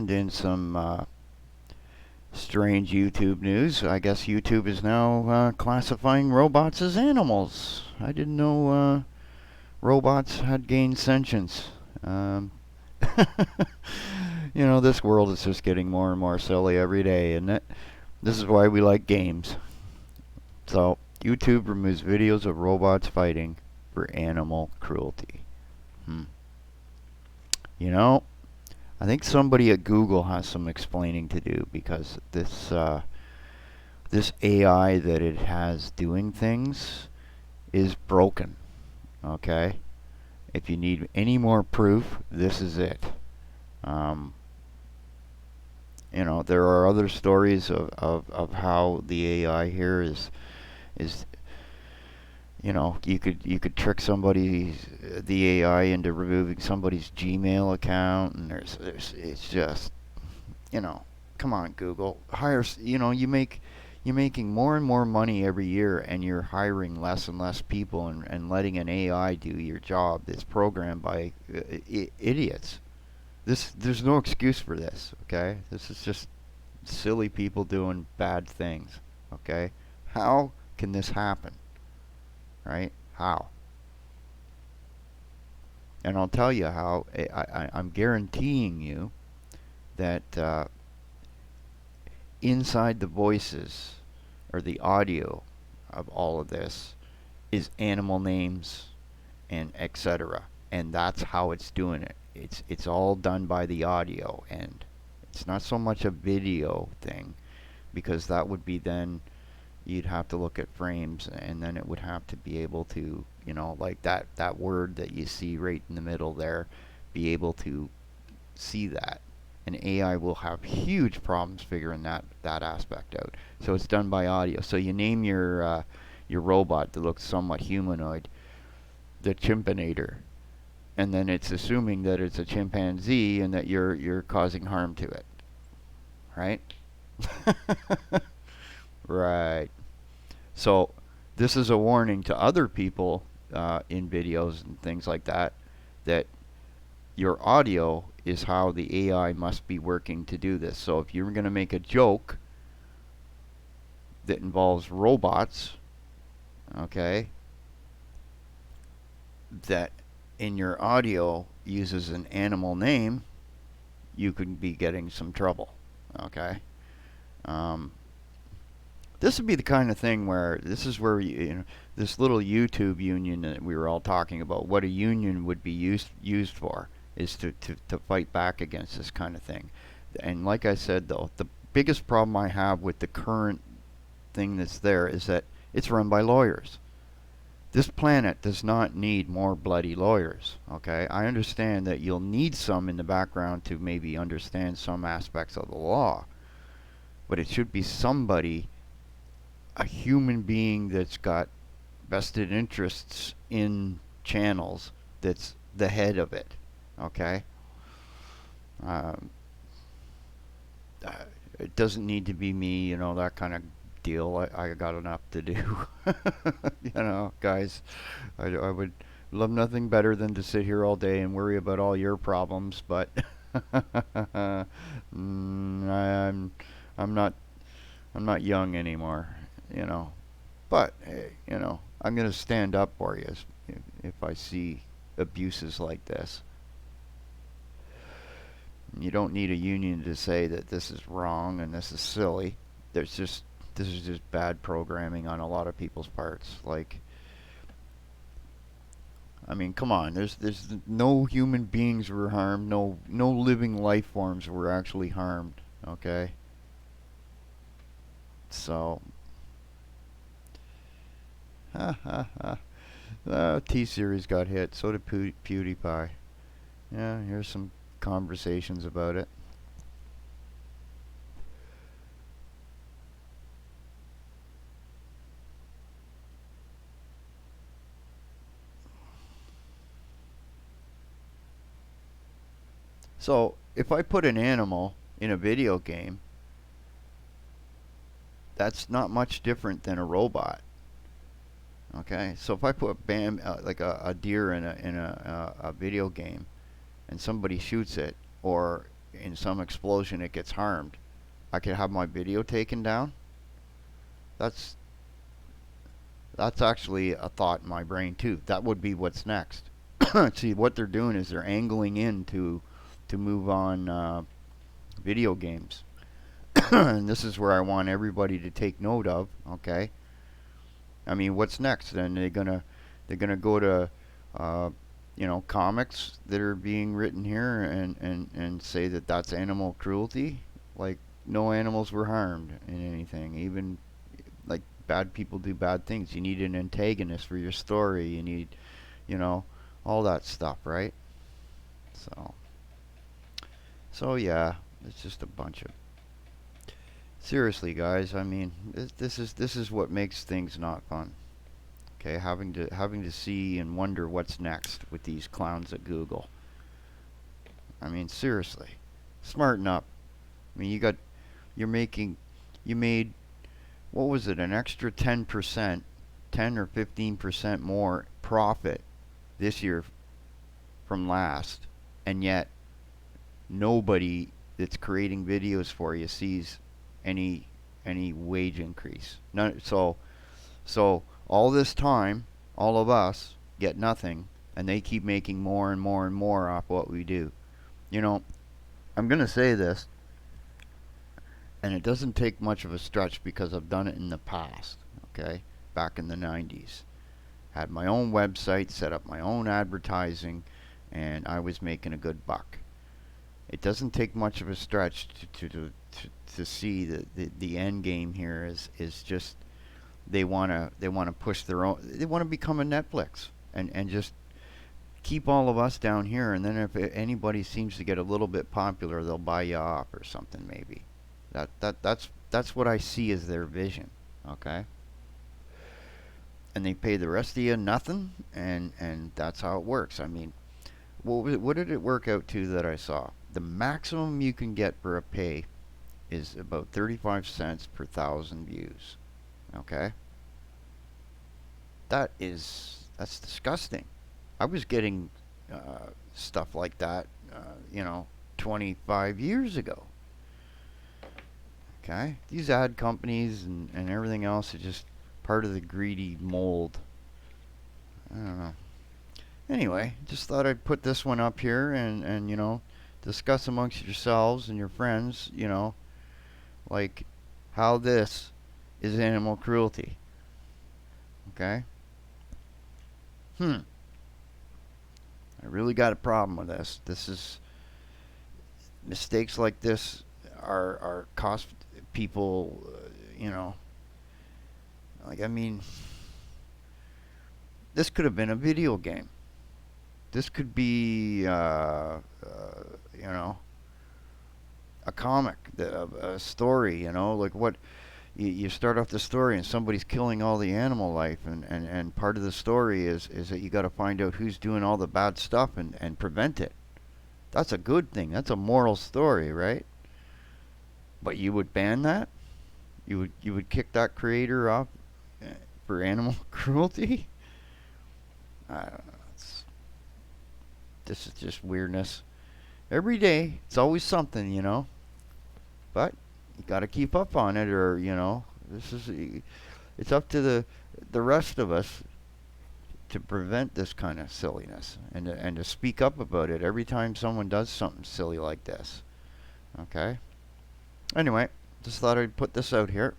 and in some strange YouTube news, I guess YouTube is now classifying robots as animals. I didn't know robots had gained sentience. Um, this world is just getting more and more silly every day, isn't it? This is why we like games. So, YouTube removes videos of robots fighting for animal cruelty. Hmm. You know, I think somebody at Google has some explaining to do because this AI that it has doing things is broken. Okay, if you need any more proof, this is it. Um, there are other stories of how the AI here is you could trick the AI into removing somebody's Gmail account, and there's it's just you know come on, Google, hire you're making more and more money every year, and you're hiring less and less people, and letting an AI do your job that's programmed by idiots. There's no excuse for this. Okay, this is just silly people doing bad things. Okay, how can this happen? Right? How? And I'll tell you how. I'm guaranteeing you that inside the voices or the audio of all of this is animal names and etc. And that's how it's doing it. It's all done by the audio, and it's not so much a video thing, because that would be then you'd have to look at frames, and then it would have to be able to, like that word that you see right in the middle there, be able to see that. And AI will have huge problems figuring that aspect out. So it's done by audio. So you name your robot that looks somewhat humanoid the Chimpinator, and then it's assuming that it's a chimpanzee and that you're causing harm to it, right? Right. So this is a warning to other people in videos and things like that, that your audio is how the AI must be working to do this. So if you're going to make a joke that involves robots, okay, that in your audio uses an animal name, you could be getting some trouble. Okay. Um, this would be the kind of thing where this is where this little YouTube union that we were all talking about. What a union would be used for is to fight back against this kind of thing. And like I said, though, the biggest problem I have with the current thing that's there is that it's run by lawyers. This planet does not need more bloody lawyers, okay? I understand that you'll need some in the background to maybe understand some aspects of the law, but it should be somebody, a human being that's got vested interests in channels, that's the head of it, okay? Um, it doesn't need to be me, that kind of deal. I got enough to do. Guys, I would love nothing better than to sit here all day and worry about all your problems, but I'm not I'm not young anymore. But hey, I'm gonna stand up for you if I see abuses like this. You don't need a union to say that this is wrong and this is silly. This is just bad programming on a lot of people's parts. Like, I mean, come on. There's no human beings were harmed. No living life forms were actually harmed. Okay. So, ha ha ha. T-Series got hit. So did PewDiePie. Yeah, here's some conversations about it. So, if I put an animal in a video game, that's not much different than a robot. Okay, so if I put like a deer in a video game, and somebody shoots it, or in some explosion it gets harmed, I could have my video taken down. That's that's actually a thought in my brain too. That would be what's next. See, what they're doing is they're angling in to move on video games. And this is where I want everybody to take note of. Okay, I mean, what's next? Then they're gonna go to comics that are being written here and say that that's animal cruelty. Like, no animals were harmed in anything. Even like bad people do bad things. You need an antagonist for your story. You need, you know, all that stuff, right? So, so yeah, it's just a bunch of seriously, guys. I mean, this is what makes things not fun. Okay, having to see and wonder what's next with these clowns at Google. I mean, seriously, smarten up. I mean, you're making, you made, what was it, an extra 10%, 10 or 15% more profit this year from last, and yet nobody that's creating videos for you sees any wage increase. None, so all this time, all of us get nothing, and they keep making more and more and more off what we do. You know, I'm gonna say this, and it doesn't take much of a stretch because I've done it in the past. Okay, back in the 90s, had my own website, set up my own advertising, and I was making a good buck. It doesn't take much of a stretch to see that the end game here is just they wanna push their own, they want to become a Netflix and just keep all of us down here, and then if anybody seems to get a little bit popular, they'll buy you off or something maybe. That's what I see as their vision. Okay, and they pay the rest of you nothing, and that's how it works. I mean, what did it work out to that I saw? The maximum you can get for a pay is about 35 cents per thousand views. Okay, that's disgusting. I was getting stuff like that, you know, 25 years ago. Okay, these ad companies and everything else are just part of the greedy mold. I don't know. Anyway, just thought I'd put this one up here and discuss amongst yourselves and your friends, like how this is animal cruelty. Okay? I really got a problem with this. This is mistakes like this are cost people, like, I mean, this could have been a video game. This could be, you know, a comic, a story, like what you start off the story and somebody's killing all the animal life, and part of the story is that you got to find out who's doing all the bad stuff and prevent it. That's a good thing. That's a moral story, right? But you would ban that? You would kick that creator off for animal cruelty? I don't know. This is just weirdness. Every day, it's always something. But you got to keep up on it, or it's up to the rest of us to prevent this kind of silliness and to speak up about it every time someone does something silly like this. Okay. Anyway, just thought I'd put this out here.